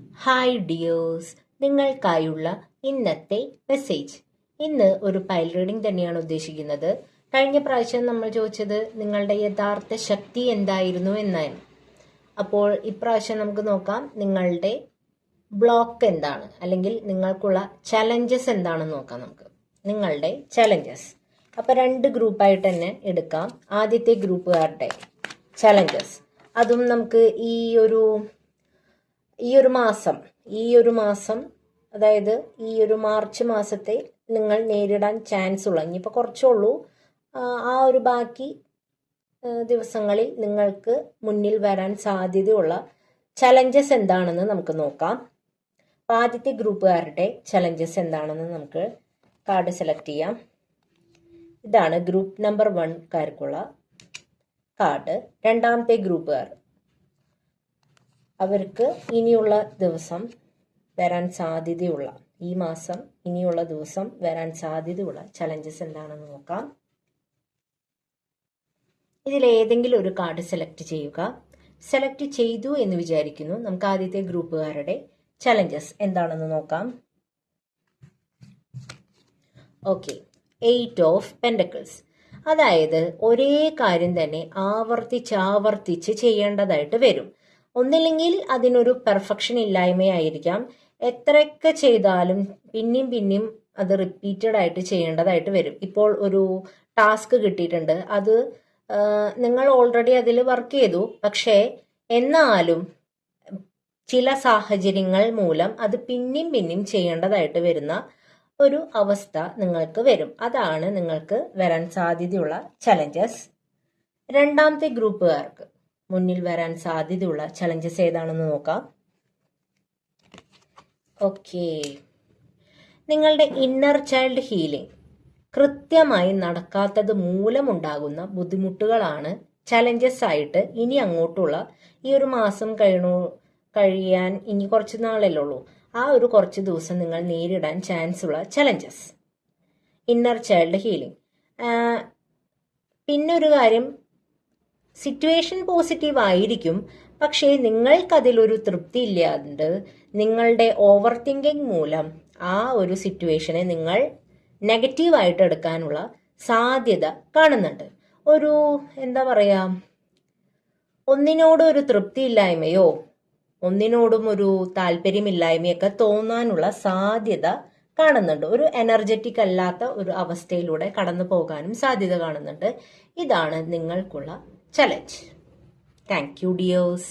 Hi dears, നിങ്ങൾക്കായുള്ള ഇന്നത്തെ message. ഇന്ന് ഒരു പൈൽ റീഡിംഗ് തന്നെയാണ് ഉദ്ദേശിക്കുന്നത്. കഴിഞ്ഞ പ്രാവശ്യം നമ്മൾ ചോദിച്ചത് നിങ്ങളുടെ യഥാർത്ഥ ശക്തി എന്തായിരുന്നു എന്നാണ്. അപ്പോൾ ഇപ്രാവശ്യം നമുക്ക് നോക്കാം നിങ്ങളുടെ ബ്ലോക്ക് എന്താണ്, അല്ലെങ്കിൽ നിങ്ങൾക്കുള്ള ചലഞ്ചസ് എന്താണെന്ന് നോക്കാം. നമുക്ക് നിങ്ങളുടെ ചലഞ്ചസ് അപ്പോൾ 2 ഗ്രൂപ്പായിട്ട് തന്നെ എടുക്കാം. ആദ്യത്തെ ഗ്രൂപ്പുകാരുടെ ചലഞ്ചസ്, അതും നമുക്ക് ഈ ഒരു മാസം അതായത് ഈ ഒരു മാർച്ച് മാസത്തെ നിങ്ങൾ നേരിടാൻ ചാൻസ് ഉള്ള, ഇനിയിപ്പോൾ കുറച്ചുള്ളൂ, ആ ഒരു ബാക്കി ദിവസങ്ങളിൽ നിങ്ങൾക്ക് മുന്നിൽ വരാൻ സാധ്യതയുള്ള ചലഞ്ചസ് എന്താണെന്ന് നമുക്ക് നോക്കാം. അപ്പോൾ ആദ്യത്തെ ഗ്രൂപ്പുകാരുടെ ചലഞ്ചസ് എന്താണെന്ന് നമുക്ക് കാർഡ് സെലക്ട് ചെയ്യാം. ഇതാണ് ഗ്രൂപ്പ് നമ്പർ 1കാർക്കുള്ള കാർഡ്. രണ്ടാമത്തെ ഗ്രൂപ്പുകാർ, അവർക്ക് ഇനിയുള്ള ദിവസം വരാൻ സാധ്യതയുള്ള, ഈ മാസം ഇനിയുള്ള ദിവസം വരാൻ സാധ്യതയുള്ള ചലഞ്ചസ് എന്താണെന്ന് നോക്കാം. ഇതിലേതെങ്കിലും ഒരു കാർഡ് സെലക്ട് ചെയ്യുക. സെലക്ട് ചെയ്തു എന്ന് വിചാരിക്കുന്നു. നമുക്ക് ആദ്യത്തെ ഗ്രൂപ്പുകാരുടെ ചലഞ്ചസ് എന്താണെന്ന് നോക്കാം. Okay, 8 of pentacles. അതായത് ഒരേ കാര്യം തന്നെ ആവർത്തിച്ച് ചെയ്യേണ്ടതായിട്ട് വരും. ഒന്നില്ലെങ്കിൽ അതിനൊരു പെർഫെക്ഷൻ ഇല്ലായ്മയായിരിക്കാം. എത്രയൊക്കെ ചെയ്താലും പിന്നെയും അത് റിപ്പീറ്റഡ് ആയിട്ട് ചെയ്യേണ്ടതായിട്ട് വരും. ഇപ്പോൾ ഒരു ടാസ്ക് കിട്ടിയിട്ടുണ്ട്, അത് നിങ്ങൾ ഓൾറെഡി അതിൽ വർക്ക് ചെയ്തു, പക്ഷേ എന്നാലും ചില സാഹചര്യങ്ങൾ മൂലം അത് പിന്നെയും ചെയ്യേണ്ടതായിട്ട് വരുന്ന ഒരു അവസ്ഥ നിങ്ങൾക്ക് വരും. അതാണ് നിങ്ങൾക്ക് വരാൻ സാധ്യതയുള്ള ചലഞ്ചസ്. രണ്ടാമത്തെ ഗ്രൂപ്പുകാർക്ക് മുന്നിൽ വരാൻ സാധ്യതയുള്ള ചലഞ്ചസ് ഏതാണെന്ന് നോക്കാം. ഓക്കെ, നിങ്ങളുടെ ഇന്നർ ചൈൽഡ് ഹീലിംഗ് കൃത്യമായി നടക്കാത്തത് മൂലമുണ്ടാകുന്ന ബുദ്ധിമുട്ടുകളാണ് ചലഞ്ചസ് ആയിട്ട് ഇനി അങ്ങോട്ടുള്ള ഈ ഒരു മാസം കഴിയാൻ ഇനി കുറച്ച് നാളല്ലേ ഉള്ളൂ. ആ ഒരു കുറച്ച് ദിവസം നിങ്ങൾ നേരിടാൻ ചാൻസ് ഉള്ള ചലഞ്ചസ്, ഇന്നർ ചൈൽഡ് ഹീലിംഗ്. പിന്നെ ഒരു കാര്യം, സിറ്റുവേഷൻ പോസിറ്റീവ് ആയിരിക്കും, പക്ഷേ നിങ്ങൾക്കതിലൊരു തൃപ്തി ഇല്ലാണ്ട് നിങ്ങളുടെ ഓവർ തിങ്കിങ് മൂലം ആ ഒരു സിറ്റുവേഷനെ നിങ്ങൾ നെഗറ്റീവായിട്ട് എടുക്കാനുള്ള സാധ്യത കാണുന്നുണ്ട്. ഒരു എന്താ പറയാ, ഒന്നിനോടും ഒരു തൃപ്തിയില്ലായ്മയോ ഒന്നിനോടും ഒരു താല്പര്യമില്ലായ്മയൊക്കെ തോന്നാനുള്ള സാധ്യത കാണുന്നുണ്ട്. ഒരു എനർജറ്റിക് അല്ലാത്ത ഒരു അവസ്ഥയിലൂടെ കടന്നു പോകാനും സാധ്യത കാണുന്നുണ്ട്. ഇതാണ് നിങ്ങൾക്കുള്ള ചലഞ്ച്. Thank you dears.